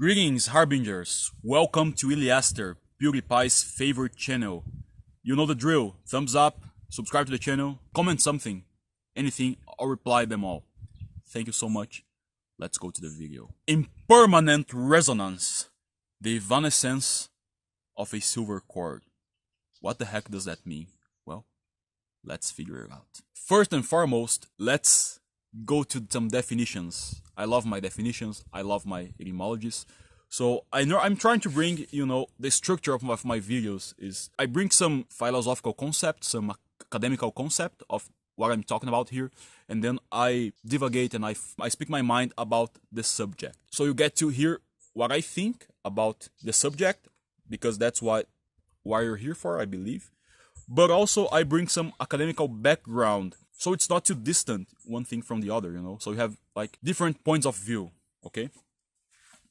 Greetings, Harbingers! Welcome to Yliaster, PewDiePie's favorite channel. You know the drill. Thumbs up, subscribe to the channel, comment something, anything, I'll reply them all. Thank you so much. Let's go to the video. Impermanent Resonance. The Evanescence of a silver cord. What the heck does that mean? Well, let's figure it out. First and foremost, let's go to some definitions. I love my definitions. I love my etymologies. So I'm trying to bring, the structure of my videos is I bring some philosophical concept, some academical concept of what I'm talking about here, and then I divagate and I speak my mind about the subject. So you get to hear what I think about the subject, because that's why you're here for, I believe. But also I bring some academical background, so it's not too distant one thing from the other, So you have like different points of view, okay?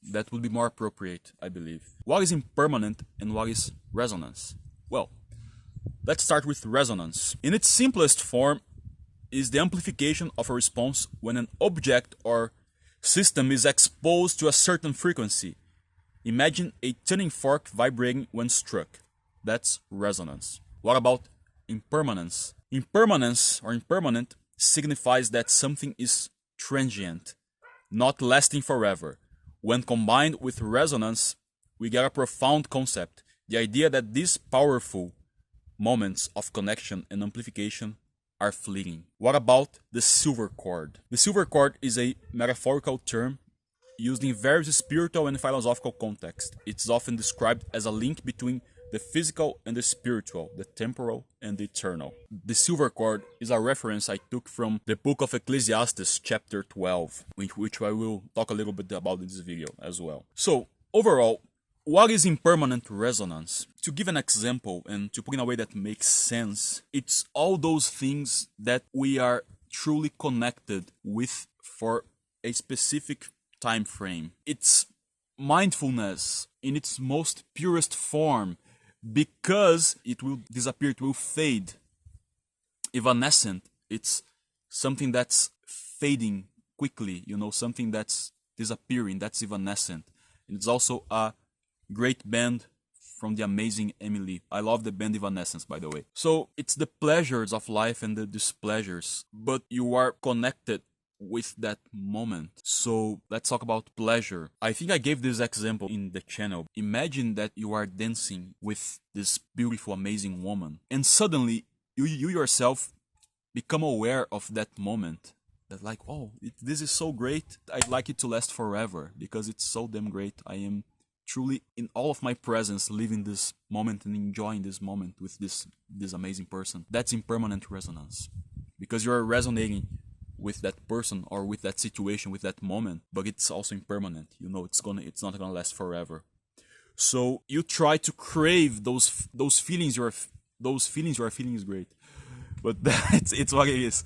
That would be more appropriate, I believe. What is impermanent and what is resonance? Well, let's start with resonance. In its simplest form is the amplification of a response when an object or system is exposed to a certain frequency. Imagine a tuning fork vibrating when struck. That's resonance. What about impermanence? Impermanence or impermanent signifies that something is transient, not lasting forever. When combined with resonance, we get a profound concept, the idea that these powerful moments of connection and amplification are fleeting. What about the silver cord? The silver cord is a metaphorical term used in various spiritual and philosophical contexts. It's often described as a link between the physical and the spiritual, the temporal and the eternal. The silver cord is a reference I took from the book of Ecclesiastes, chapter 12, which I will talk a little bit about in this video as well. So, overall, what is impermanent resonance? To give an example and to put in a way that makes sense, it's all those things that we are truly connected with for a specific time frame. It's mindfulness in its most purest form, because it will disappear, it will fade. Evanescent, it's something that's fading quickly, something that's disappearing, that's evanescent. And it's also a great band from the amazing Emily. I love the band Evanescence, by the way. So it's the pleasures of life and the displeasures, but you are connected with that moment. So let's talk about pleasure. I think I gave this example in the channel. Imagine that you are dancing with this beautiful, amazing woman, and suddenly you yourself become aware of that moment. That like, this is so great. I'd like it to last forever because it's so damn great. I am truly in all of my presence, living this moment and enjoying this moment with this amazing person. That's impermanent resonance, because you're resonating with that person or with that situation, with that moment, but it's also impermanent. It's not gonna last forever. So you try to crave those feelings. Those feelings you are feeling is great, but it's what it is.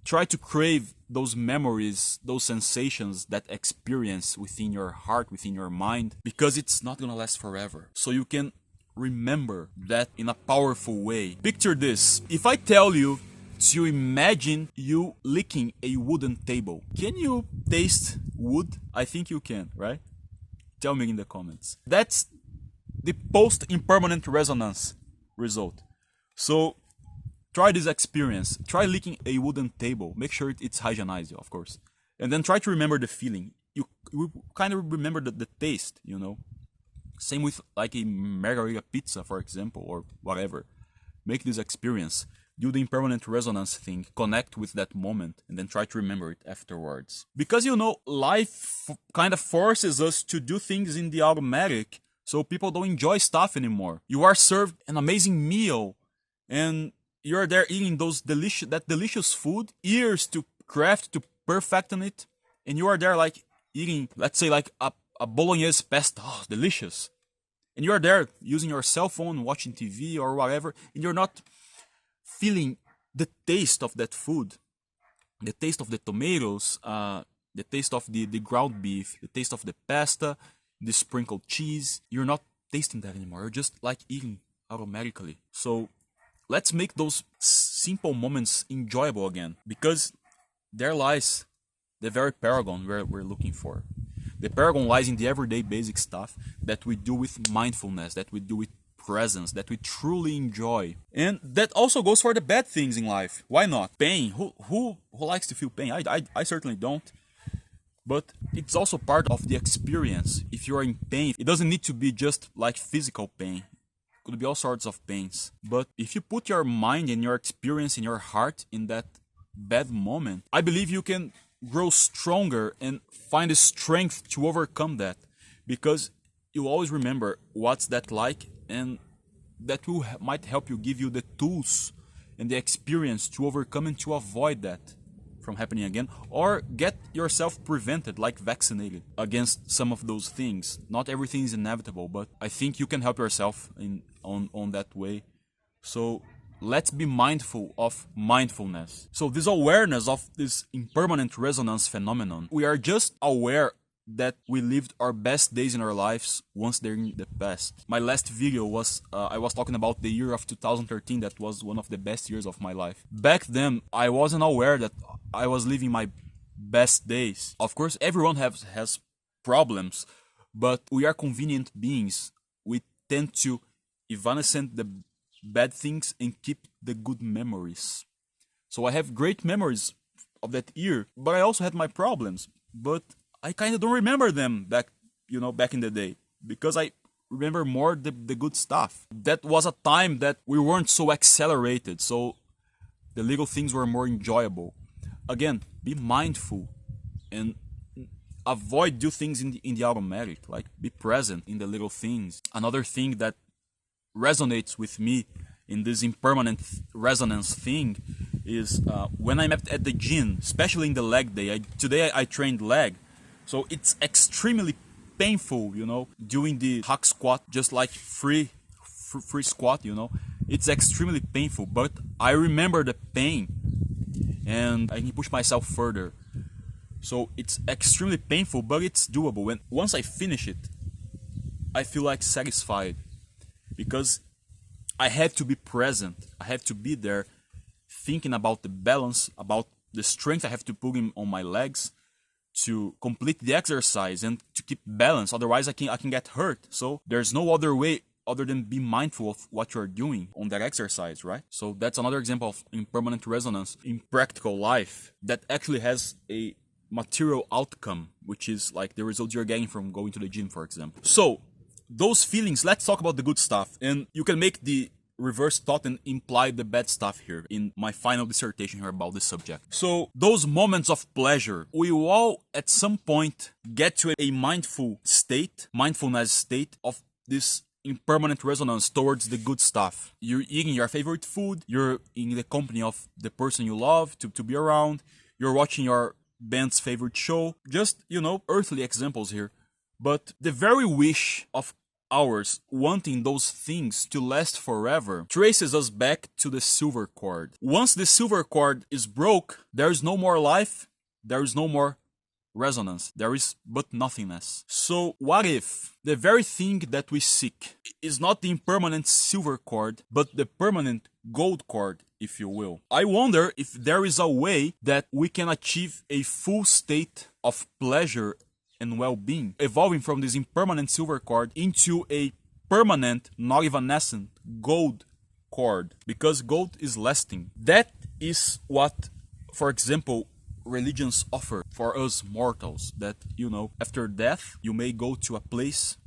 Try to crave those memories, those sensations, that experience within your heart, within your mind, because it's not gonna last forever. So you can remember that in a powerful way. Picture this: if I tell you to imagine you licking a wooden table. Can you taste wood? I think you can, right? Tell me in the comments. That's the post-impermanent resonance result. So try this experience. Try licking a wooden table. Make sure it's hygienized, of course. And then try to remember the feeling. You kind of remember the taste, Same with like a margarita pizza, for example, or whatever. Make this experience. Do the impermanent resonance thing, connect with that moment, and then try to remember it afterwards. Because life kind of forces us to do things in the automatic, so people don't enjoy stuff anymore. You are served an amazing meal, and you're there eating that delicious food, years to craft, to perfect on it, and you are there like eating, let's say like a bolognese pesto, delicious. And you are there using your cell phone, watching TV or whatever, and you're not feeling the taste of that food, the taste of the tomatoes, the taste of the ground beef, the taste of the pasta, the sprinkled cheese. You're not tasting that anymore. You're just like eating automatically. So let's make those simple moments enjoyable again, because there lies the very paragon we're looking for. The paragon lies in the everyday basic stuff that we do with mindfulness, that we do with presence, that we truly enjoy. And that also goes for the bad things in life. Why not? Pain. Who likes to feel pain? I certainly don't. But it's also part of the experience. If you are in pain, it doesn't need to be just like physical pain. It could be all sorts of pains. But if you put your mind and your experience and your heart in that bad moment, I believe you can grow stronger and find the strength to overcome that. Because you always remember what's that like, and that might help you, give you the tools and the experience to overcome and to avoid that from happening again, or get yourself prevented, like vaccinated against some of those things. Not everything is inevitable, but I think you can help yourself on that way. So let's be mindful of mindfulness. So this awareness of this impermanent resonance phenomenon, we are just aware that we lived our best days in our lives once they're in the past. My last video was, I was talking about the year of 2013 that was one of the best years of my life. Back then, I wasn't aware that I was living my best days. Of course, everyone has problems, but we are convenient beings. We tend to evanescent the bad things and keep the good memories. So I have great memories of that year, but I also had my problems. But I kind of don't remember them back in the day, because I remember more the good stuff. That was a time that we weren't so accelerated, so the little things were more enjoyable. Again, be mindful and avoid do things in the automatic, like be present in the little things. Another thing that resonates with me in this impermanent resonance thing is when I'm at the gym, especially in the leg day. Today I trained leg. So it's extremely painful, doing the hack squat, just like free squat, It's extremely painful, but I remember the pain and I can push myself further. So it's extremely painful, but it's doable. And once I finish it, I feel like satisfied, because I had to be present. I had to be there thinking about the balance, about the strength I have to put on my legs to complete the exercise and to keep balance. Otherwise I can get hurt. So there's no other way other than be mindful of what you're doing on that exercise, right? So that's another example of impermanent resonance in practical life that actually has a material outcome, which is like the results you're getting from going to the gym, for example. So those feelings, let's talk about the good stuff. And you can make the reverse thought and imply the bad stuff here in my final dissertation here about this subject. So those moments of pleasure, we all at some point get to a mindfulness state of this impermanent resonance towards the good stuff. You're eating your favorite food, you're in the company of the person you love to be around, you're watching your band's favorite show, just, earthly examples here. But the very wish of ours wanting those things to last forever traces us back to the silver cord. Once the silver cord is broke, there is no more life, there is no more resonance, there is but nothingness. So what if the very thing that we seek is not the impermanent silver cord, but the permanent gold cord, if you will? I wonder if there is a way that we can achieve a full state of pleasure and well-being, evolving from this impermanent silver cord into a permanent, not evanescent, gold cord, because gold is lasting. That is what, for example, religions offer for us mortals, that, after death, you may go to a place,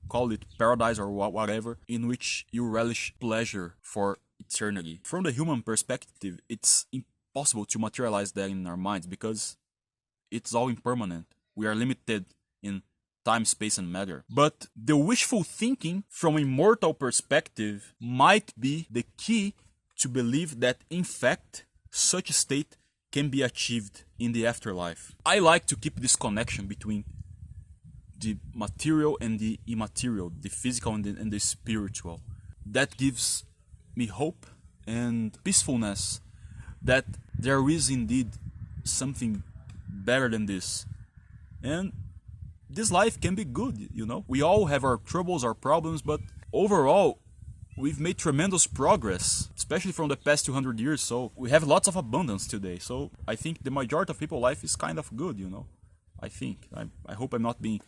call it paradise or whatever, in which you relish pleasure for eternity. From the human perspective, it's impossible to materialize that in our minds, because it's all impermanent. We are limited in time, space, and matter. But the wishful thinking from a mortal perspective might be the key to believe that, in fact, such a state can be achieved in the afterlife. I like to keep this connection between the material and the immaterial, the physical and the spiritual. That gives me hope and peacefulness that there is indeed something better than this. And this life can be good, We all have our troubles, our problems, but overall, we've made tremendous progress, especially from the past 200 years. So we have lots of abundance today. So I think the majority of people's life is kind of good, I think. I hope I'm not being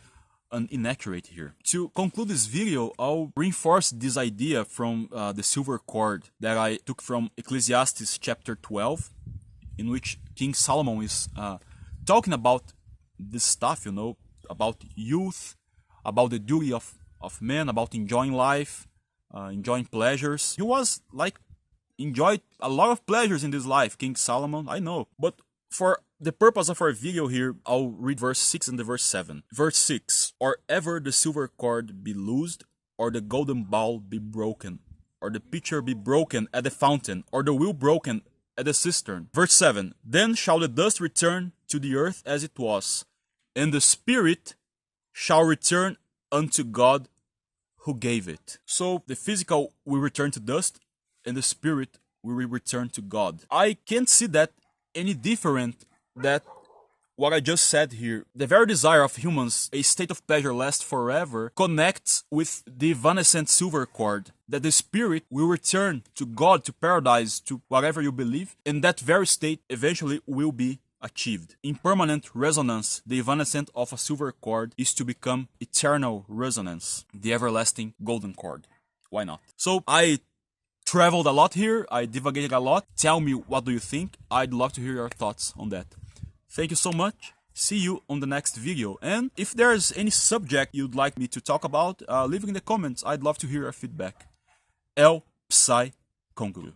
inaccurate here. To conclude this video, I'll reinforce this idea from the silver cord that I took from Ecclesiastes chapter 12, in which King Solomon is talking about this stuff, you know, about youth, about the duty of man, about enjoying life, enjoying pleasures. He was like enjoyed a lot of pleasures in this life, King Solomon, I know. But for the purpose of our video here, I'll read verse 6 and the verse 7. Verse 6, or ever the silver cord be loosed, or the golden bowl be broken, or the pitcher be broken at the fountain, or the wheel broken at the cistern. Verse 7, then shall the dust return to the earth as it was, and the spirit shall return unto God who gave it. So the physical will return to dust, and the spirit will return to God. I can't see that any different that what I just said here. The very desire of humans, a state of pleasure lasts forever, connects with the evanescent silver cord, that the spirit will return to God, to paradise, to whatever you believe, and that very state eventually will be achieved. Impermanent resonance, the evanescent of a silver cord, is to become eternal resonance, the everlasting golden cord. Why not? So I traveled a lot here, I divagated a lot. Tell me, what do you think? I'd love to hear your thoughts on that. Thank you so much. See you on the next video. And if there's any subject you'd like me to talk about, leave it in the comments. I'd love to hear your feedback. El Psy Conclu.